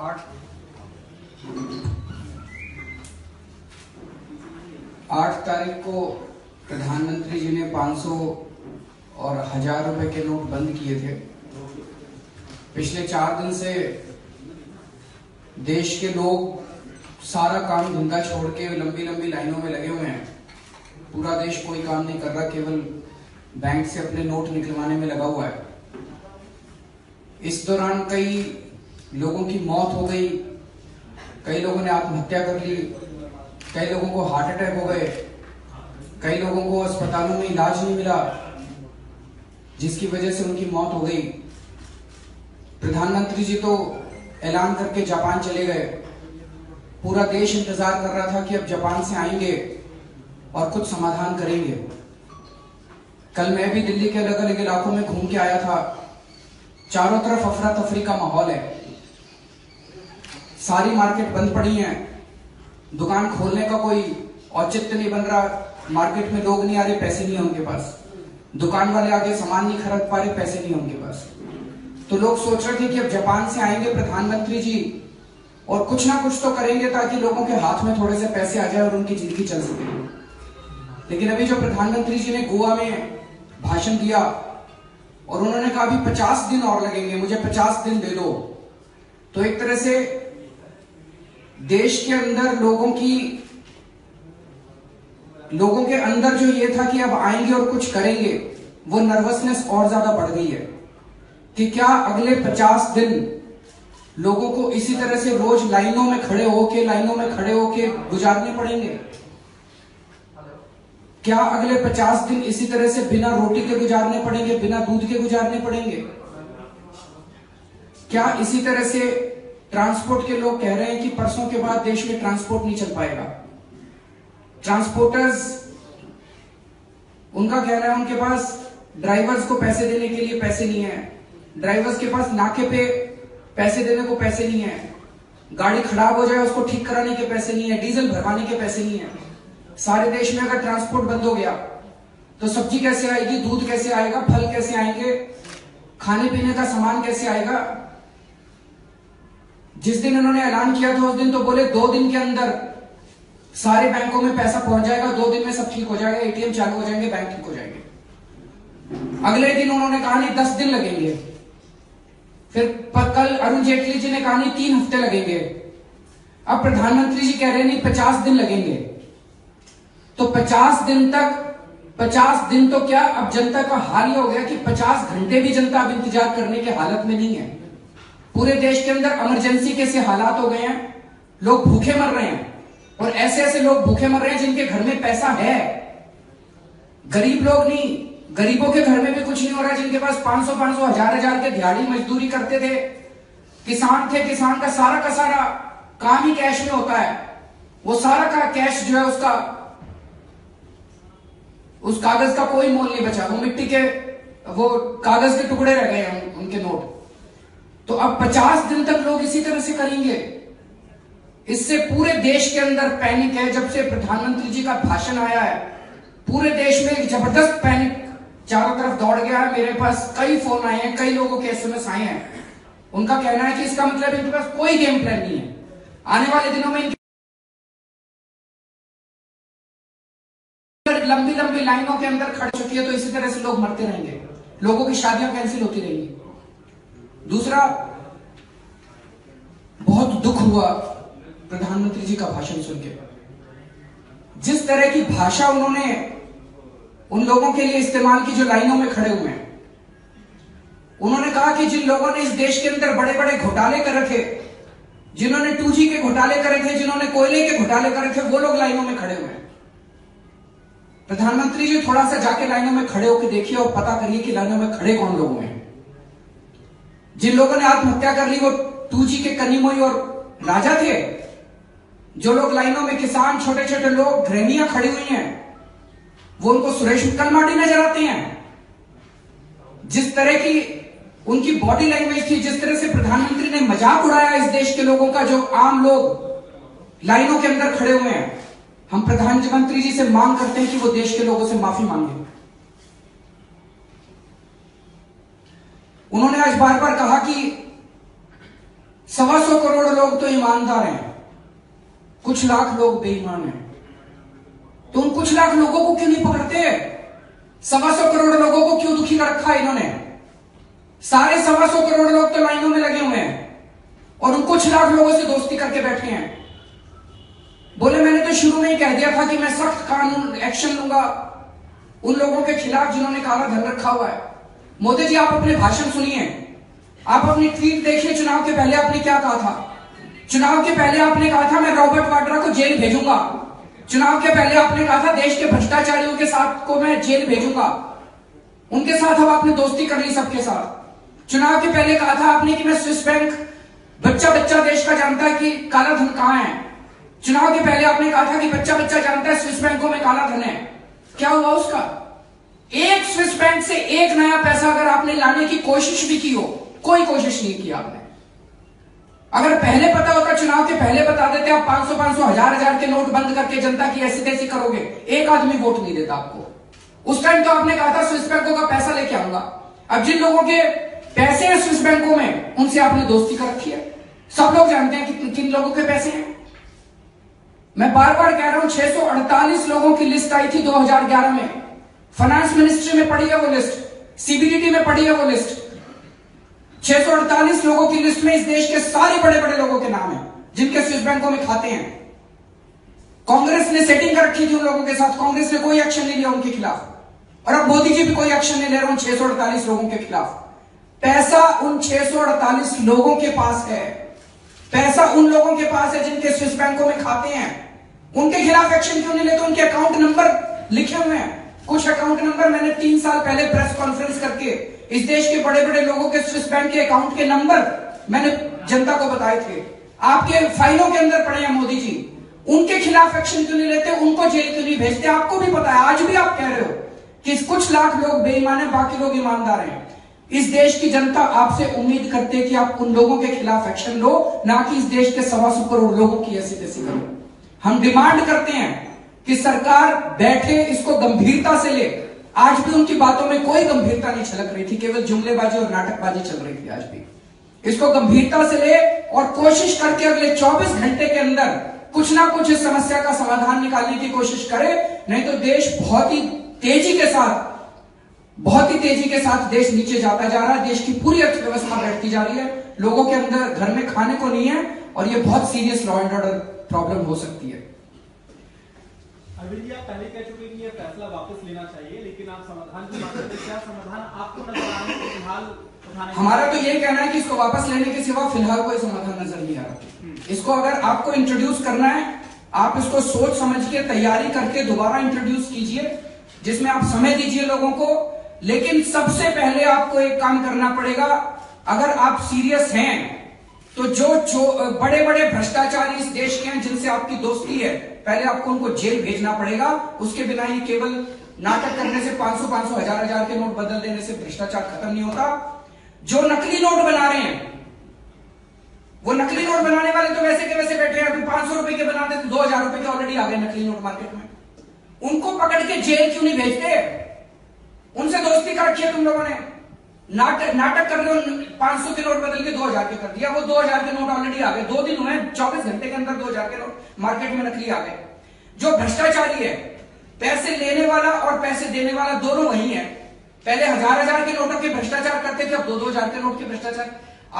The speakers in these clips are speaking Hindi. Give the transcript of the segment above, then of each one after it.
8 तारीख को प्रधानमंत्री जी ने 500 और 1000 रुपए के नोट बंद किए थे। पिछले 4 दिन से देश के लोग सारा काम धंधा छोड़ के लंबी लंबी लाइनों में लगे हुए हैं। पूरा देश कोई काम नहीं कर रहा, केवल बैंक से अपने नोट निकलवाने में लगा हुआ है। इस दौरान कई लोगों की मौत हो गई, कई लोगों ने आत्महत्या कर ली, कई लोगों को हार्ट अटैक हो गए, कई लोगों को अस्पतालों में इलाज नहीं मिला, जिसकी वजह से उनकी मौत हो गई। प्रधानमंत्री जी तो ऐलान करके जापान चले गए। पूरा देश इंतजार कर रहा था कि अब जापान से आएंगे और कुछ समाधान करेंगे। कल मैं भी दिल्ली के अलग अलग इलाकों में घूम के आया था। चारों तरफ अफरा तफरी का माहौल है। सारी मार्केट बंद पड़ी है, दुकान खोलने का कोई औचित्य नहीं बन रहा। मार्केट में लोग नहीं आ रहे, पैसे नहीं है उनके पास। दुकान वाले आगे सामान नहीं खरीद पा रहे, पैसे नहीं है उनके पास। तो लोग सोच रहे थे कि अब जापान से आएंगे प्रधानमंत्री जी और कुछ ना कुछ तो करेंगे ताकि लोगों के हाथ में थोड़े से पैसे आ जाए और उनकी जिंदगी चल सके। लेकिन अभी जो प्रधानमंत्री जी ने गोवा में भाषण दिया और उन्होंने कहा अभी 50 दिन और लगेंगे, मुझे 50 दिन दे दो। तो एक तरह से देश के अंदर लोगों के अंदर जो ये था कि अब आएंगे और कुछ करेंगे, वो नर्वसनेस और ज्यादा बढ़ गई है कि क्या अगले 50 दिन लोगों को इसी तरह से रोज लाइनों में खड़े होके गुजारने पड़ेंगे? क्या अगले 50 दिन इसी तरह से बिना रोटी के गुजारने पड़ेंगे, बिना दूध के गुजारने पड़ेंगे? क्या इसी तरह से ट्रांसपोर्ट के लोग कह रहे हैं कि परसों के बाद देश में ट्रांसपोर्ट नहीं चल पाएगा? ट्रांसपोर्टर्स, उनका कहना है उनके पास ड्राइवर्स को पैसे देने के लिए पैसे नहीं है, ड्राइवर्स के पास नाके पे पैसे देने को पैसे नहीं है, गाड़ी खराब हो जाए उसको ठीक कराने के पैसे नहीं है, डीजल भरवाने के पैसे नहीं है। सारे देश में अगर ट्रांसपोर्ट बंद हो गया तो सब्जी कैसे आएगी, दूध कैसे आएगा, फल कैसे आएंगे, खाने पीने का सामान कैसे आएगा? जिस दिन उन्होंने ऐलान किया था उस दिन तो बोले 2 दिन के अंदर सारे बैंकों में पैसा पहुंच जाएगा, 2 दिन में सब ठीक हो जाएगा, एटीएम चालू हो जाएंगे, बैंक ठीक हो जाएंगे। अगले दिन उन्होंने कहा नहीं 10 दिन लगेंगे। फिर कल अरुण जेटली जी ने कहा नहीं 3 हफ्ते लगेंगे। अब प्रधानमंत्री जी कह रहे नहीं 50 दिन लगेंगे। तो 50 दिन तो क्या, अब जनता का हाल ये हो गया कि 50 घंटे भी जनता अब इंतजार करने के हालत में नहीं है। पूरे देश के अंदर इमरजेंसी के से हालात हो गए हैं, लोग भूखे मर रहे हैं। और ऐसे ऐसे लोग भूखे मर रहे हैं जिनके घर में पैसा है, गरीब लोग नहीं। गरीबों के घर में भी कुछ नहीं हो रहा, जिनके पास 500 1000 के दिहाड़ी मजदूरी करते थे, किसान थे, किसान का सारा काम ही कैश में होता है। वो सारा का कैश जो है उसका, उस कागज का कोई मोल नहीं बचा, वो मिट्टी के, वो कागज के टुकड़े रह गए हैं उनके नोट। तो अब 50 दिन तक लोग इसी तरह से करेंगे। इससे पूरे देश के अंदर पैनिक है। जब से प्रधानमंत्री जी का भाषण आया है पूरे देश में एक जबरदस्त पैनिक चारों तरफ दौड़ गया है। मेरे पास कई फोन आए हैं, कई लोगों के SMS आए हैं। उनका कहना है कि इसका मतलब इनके पास कोई गेम प्लान नहीं है। आने वाले दिनों में लंबी लंबी लाइनों के अंदर खड़ चुकी है, तो इसी तरह से लोग मरते रहेंगे, लोगों की शादियां कैंसिल होती रहेंगी। दूसरा, बहुत दुख हुआ प्रधानमंत्री जी का भाषण सुन के। जिस तरह की भाषा उन्होंने उन लोगों के लिए इस्तेमाल की जो लाइनों में खड़े हुए हैं। उन्होंने कहा कि जिन लोगों ने इस देश के अंदर बड़े बड़े घोटाले कर रखे, जिन्होंने 2G के घोटाले करे थे, जिन्होंने कोयले के घोटाले करे थे, वो लोग लाइनों में खड़े हुए हैं। प्रधानमंत्री जी थोड़ा सा जाके लाइनों में खड़े होकर देखिए और पता करिए कि लाइनों में खड़े कौन लोग हैं। जिन लोगों ने आत्महत्या कर ली वो 2G के कनीमोई और राजा थे। जो लोग लाइनों में, किसान, छोटे छोटे लोग, गृहणियां खड़ी हुई हैं, वो उनको सुरेश कलमाडी नजर आते हैं। जिस तरह की उनकी बॉडी लैंग्वेज थी, जिस तरह से प्रधानमंत्री ने मजाक उड़ाया इस देश के लोगों का, जो आम लोग लाइनों के अंदर खड़े हुए हैं, हम प्रधानमंत्री जी से मांग करते हैं कि वो देश के लोगों से माफी मांगे। उन्होंने आज बार बार कहा कि 125 करोड़ लोग तो ईमानदार हैं, कुछ लाख लोग बेईमान हैं। तो उन कुछ लाख लोगों को क्यों नहीं पकड़ते? 125 करोड़ लोगों को क्यों दुखी कर रखा है इन्होंने? सारे 125 करोड़ लोग तो लाइनों में लगे हुए हैं और उन कुछ लाख लोगों से दोस्ती करके बैठे हैं। बोले मैंने तो शुरू में ही कह दिया था कि मैं सख्त कानून एक्शन लूंगा उन लोगों के खिलाफ जिन्होंने काला धन रखा हुआ है। मोदी जी, आप अपने भाषण सुनिए, आप अपनी ट्वीट देखिए। चुनाव के पहले आपने क्या कहा था? चुनाव के पहले आपने कहा था मैं रॉबर्ट वाड्रा को जेल भेजूंगा। चुनाव के पहले आपने कहा था देश के भ्रष्टाचारियों के साथ को मैं जेल भेजूंगा। उनके साथ अब आपने दोस्ती कर ली सबके साथ। चुनाव के पहले कहा था आपने कि मैं स्विस बैंक, बच्चा बच्चा देश का जानता है कि काला धन कहां है। चुनाव के पहले आपने कहा था कि बच्चा बच्चा जानता है स्विस बैंकों में काला धन है। क्या हुआ उसका? एक स्विस बैंक से एक नया पैसा अगर आपने लाने की कोशिश भी की हो, कोई कोशिश नहीं की आपने। अगर पहले पता होता, चुनाव के पहले बता देते आप 500-500, 1000-1000 के नोट बंद करके जनता की ऐसी तैसी करोगे, एक आदमी वोट नहीं देता आपको। उस टाइम तो आपने कहा था स्विस बैंकों का पैसा लेके आऊंगा। अब जिन लोगों के पैसे हैं स्विस बैंकों में, उनसे आपने दोस्ती कर रखी है। सब लोग जानते हैं कि किन लोगों के पैसे हैं। मैं बार बार कह रहा हूं, 648 लोगों की लिस्ट आई थी 2011 में। फाइनेंस मिनिस्ट्री में पड़ी है वो लिस्ट, सीबीडीटी में पड़ी है वो लिस्ट। 648 लोगों की लिस्ट में इस देश के सारे बड़े बड़े लोगों के नाम हैं जिनके स्विस बैंकों में खाते हैं। कांग्रेस ने सेटिंग कर रखी थी उन लोगों के साथ, कांग्रेस ने कोई एक्शन नहीं लिया उनके खिलाफ। और अब मोदी जी भी कोई एक्शन नहीं ले रहे उन 648 लोगों के खिलाफ। पैसा उन 648 लोगों के पास है, पैसा उन लोगों के पास है जिनके स्विस बैंकों में खाते हैं। उनके खिलाफ एक्शन क्यों नहीं लेते? उनके अकाउंट नंबर लिखे हुए हैं। कुछ अकाउंट नंबर मैंने 3 साल पहले प्रेस कॉन्फ्रेंस करके इस देश के बड़े बड़े लोगों के स्विस बैंक के अकाउंट के नंबर मैंने जनता को बताए थे। आपके फाइलों के अंदर पड़े हैं मोदी जी। उनके खिलाफ एक्शन क्यों नहीं लेते? उनको जेल क्यों नहीं भेजते? आपको भी पता है, आज भी आप कह रहे हो कि कुछ लाख लोग बेईमान है, बाकी लोग ईमानदार हैं। इस देश की जनता आपसे उम्मीद करती है कि आप उन लोगों के खिलाफ एक्शन लो, ना कि इस देश के 125 करोड़ लोगों की ऐसी तैसी करो। हम डिमांड करते हैं कि सरकार बैठे, इसको गंभीरता से ले। आज भी उनकी बातों में कोई गंभीरता नहीं छलक रही थी, केवल जुमलेबाजी और नाटकबाजी चल रही थी। आज भी इसको गंभीरता से ले और कोशिश करके अगले 24 घंटे के अंदर कुछ ना कुछ इस समस्या का समाधान निकालने की कोशिश करे। नहीं तो देश बहुत ही तेजी के साथ देश नीचे जाता जा रहा है। देश की पूरी अर्थव्यवस्था बैठती जा रही है, लोगों के अंदर घर में खाने को नहीं है और ये बहुत serious law and order problem हो सकती है। अरविंद जी, आप पहले कह चुके कि ये फैसला वापस लेना चाहिए, लेकिन आप समाधान की बात करते हैं। क्या समाधान आपको नजर आ रहा है फिलहाल? हमारा तो यही कहना है कि इसको वापस लेने के सिवा फिलहाल कोई समाधान नजर नहीं आ रहा। इसको अगर आपको इंट्रोड्यूस करना है, आप इसको सोच समझ के तैयारी करके दोबारा इंट्रोड्यूस कीजिए, जिसमें आप समय दीजिए लोगों को। लेकिन सबसे पहले आपको एक काम करना पड़ेगा, अगर आप सीरियस हैं तो जो बड़े बड़े भ्रष्टाचारी इस देश के हैं जिनसे आपकी दोस्ती है, पहले आपको उनको जेल भेजना पड़ेगा। उसके बिना ही केवल नाटक करने से, 500-500, 1000-1000 के नोट बदल देने से भ्रष्टाचार खत्म नहीं होता। जो नकली नोट बना रहे हैं, वो नकली नोट बनाने वाले तो वैसे के वैसे बैठे हैं। अभी 500 रुपए के बनाते थे, 2000 रुपए के ऑलरेडी आ गए नकली नोट मार्केट में। उनको पकड़ के जेल क्यों नहीं भेजते? उनसे दोस्ती कर रखी है तुम लोगों ने। नाटक कर रहे हो, 500 के नोट बदल के 2000 के कर दिया। वो 2000 के नोट ऑलरेडी आ गए, 2 दिन हुए, 24 घंटे के अंदर 2000 के नोट मार्केट में नकली आ गए। जो भ्रष्टाचारी है, पैसे लेने वाला और पैसे देने वाला दोनों वही है। पहले 1000-1000 के नोटों के भ्रष्टाचार करते थे, अब 2-2000 के नोट के भ्रष्टाचार।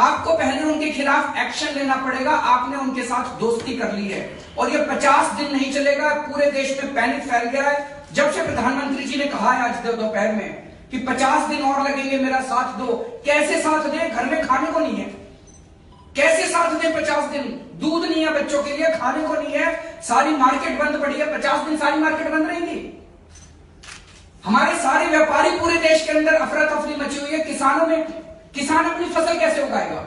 आपको पहले उनके खिलाफ एक्शन लेना पड़ेगा। आपने उनके साथ दोस्ती कर ली है और ये 50 दिन नहीं चलेगा। पूरे देश में पैनिक फैल गया है। जब से प्रधानमंत्री जी ने कहा है आज दोपहर में कि 50 दिन और लगेंगे, मेरा साथ दो। कैसे साथ दें? घर में खाने को नहीं है। कैसे साथ दें 50 दिन? दूध नहीं है बच्चों के लिए, खाने को नहीं है, सारी मार्केट बंद पड़ी है। 50 दिन सारी मार्केट बंद रहेगी। हमारे सारे व्यापारी, पूरे देश के अंदर अफरा तफरी मची हुई है। किसानों में, किसान अपनी फसल कैसे उगाएगा?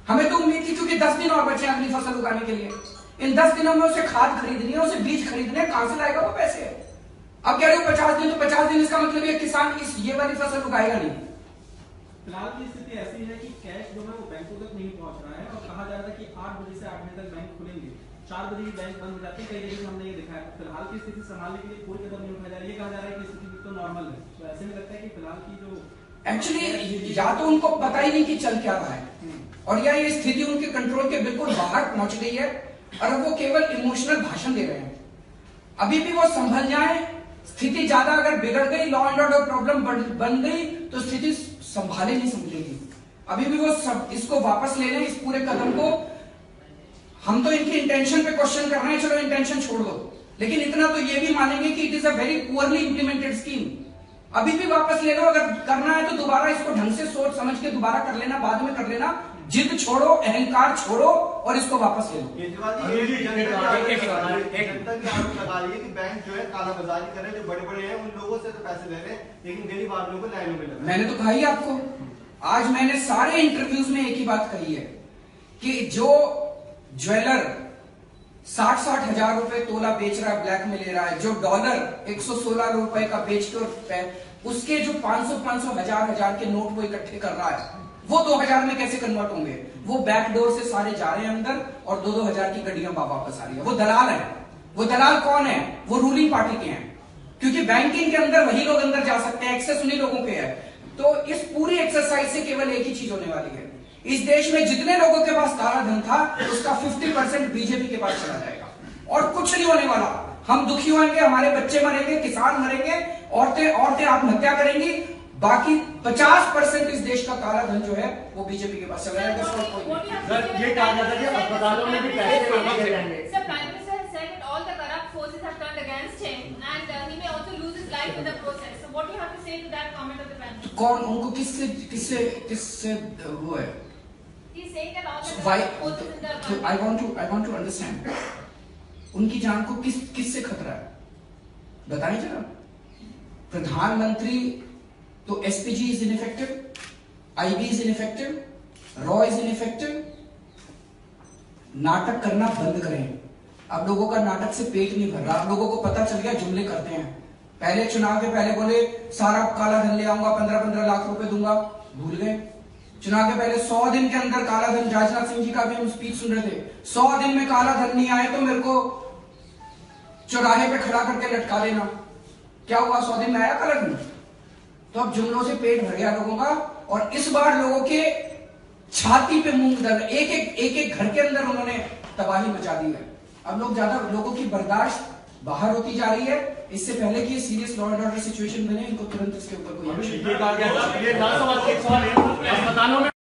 हमें तो उम्मीद थी क्योंकि 10 दिन और बचे अपनी फसल उगाने के लिए। इन 10 दिनों में उसे खाद खरीदनी है, उसे बीज खरीदने, कहां से लाएगा वो पैसे? अब कह रहे हो 50 दिन, तो 50 दिन इसका मतलब ये किसान ये वाली फसल उगाएगा नहीं। फिलहाल की स्थिति ऐसी है कि कैश जो है वो बैंकों तक नहीं पहुंच रहा है और कहा जा रहा है कि 8 बजे से 8 बजे तक बैंक खुलेंगे, 4 बजे बैंक बंद हो जाते हैं। कई जगह हमने ये देखा है। फिलहाल की स्थिति संभालने के लिए कोई कदम नहीं उठाया जा रहा है। ये कहा जा रहा है कि स्थिति तो नॉर्मल है। तो ऐसे में लगता है कि फिलहाल की जो एक्चुअली या तो उनको पता ही नहीं कि चल क्या रहा है, और या ये स्थिति उनके कंट्रोल के बिल्कुल बाहर पहुंच गई है और अब वो केवल इमोशनल भाषण दे रहे हैं। अभी भी वो संभल जाए, स्थिति ज्यादा अगर बिगड़ गई, लॉ एंड ऑर्डर प्रॉब्लम बन गई तो स्थिति संभाले नहीं संभलेगी। अभी भी वो सब इसको वापस ले लें, इस पूरे कदम को। हम तो इनकी इंटेंशन पे क्वेश्चन कर रहे हैं, चलो इंटेंशन छोड़ दो, लेकिन इतना तो ये भी मानेंगे कि it is a very poorly implemented scheme. अभी भी वापस ले लो, अगर करना है तो दोबारा इसको ढंग से सोच समझ के दोबारा कर लेना, बाद में कर लेना। जिद छोड़ो, अहंकार छोड़ो और इसको वापस ले लो। जनता की आरोप लगा रही है कि बैंक जो है कालाबाजारी कर रहे हैं, जो बड़े बड़े हैं उन लोगों से तो पैसे ले रहे हैं, लेकिन गरीब आदमियों को लाइनों में लगा। मैंने तो कहा ही आपको, आज मैंने सारे इंटरव्यूज में एक ही बात कही है कि जो ज्वेलर 60-60 हजार रुपए तोला बेच रहा है, ब्लैक में ले रहा है, जो डॉलर 116 रुपए का बेच के उसके जो 500 हजार के नोट वो इकट्ठे कर रहा है, वो 2000 में कैसे कन्वर्ट होंगे? वो बैकडोर से सारे जा रहे हैं अंदर और 2-2 हजार की गड्डियां वापस आ रही है। वो दलाल है। वो दलाल कौन है? वो रूलिंग पार्टी के हैं, क्योंकि बैंकिंग के अंदर वही लोग अंदर जा सकते हैं, एक्सेस उन्हीं लोगों पे है। तो इस पूरी एक्सरसाइज से केवल एक ही चीज होने वाली है, इस देश में जितने लोगों के पास काला धन था उसका 50% बीजेपी के पास चला जाएगा और कुछ नहीं होने वाला। हम दुखी होंगे, हमारे बच्चे मरेंगे, किसान मरेंगे, औरतें आत्महत्या करेंगी, बाकी 50% इस देश का काला धन जो है वो बीजेपी के पास चला जाएगा। सर ये कहा जाता है कि अस्पतालों में भी पैसे दिए जाएंगे। Sir, Prime Minister has said that all the corrupt forces have turned against him and he may also lose his life in the process. So what do you have to say to that comment of the Prime Minister? कौन उनको किससे वो है? He's saying that all the Why? corrupt forces in the I want to understand. उनकी जान को किससे खतरा है? बताएं जरा। प्रधानमंत्री तो SPG is ineffective, IB is ineffective, raw is ineffective. नाटक करना बंद करें। अब लोगों का नाटक से पेट नहीं भर रहा, अब लोगों को पता चल गया जुमले करते हैं। पहले चुनाव के पहले बोले सारा काला धन ले आऊंगा, 15-15 लाख रुपए दूंगा, भूल गए। चुनाव के पहले 100 दिन के अंदर काला धन, राजनाथ सिंह जी का भी हम स्पीच सुन रहे थे, 100 दिन में काला धन नहीं आए तो मेरे को चौराहे पे खड़ा करके लटका देना। क्या हुआ? 100 दिन में आया काला धन? तो अब जुमलों से पेट भर गया लोगों का, और इस बार लोगों के छाती पे मूंग दल, एक घर के अंदर उन्होंने तबाही मचा दी है। अब लोगों की बर्दाश्त बाहर होती जा रही है। इससे पहले कि ये serious law and order situation बने, इनको तुरंत इसके ऊपर कोई अस्पतालों में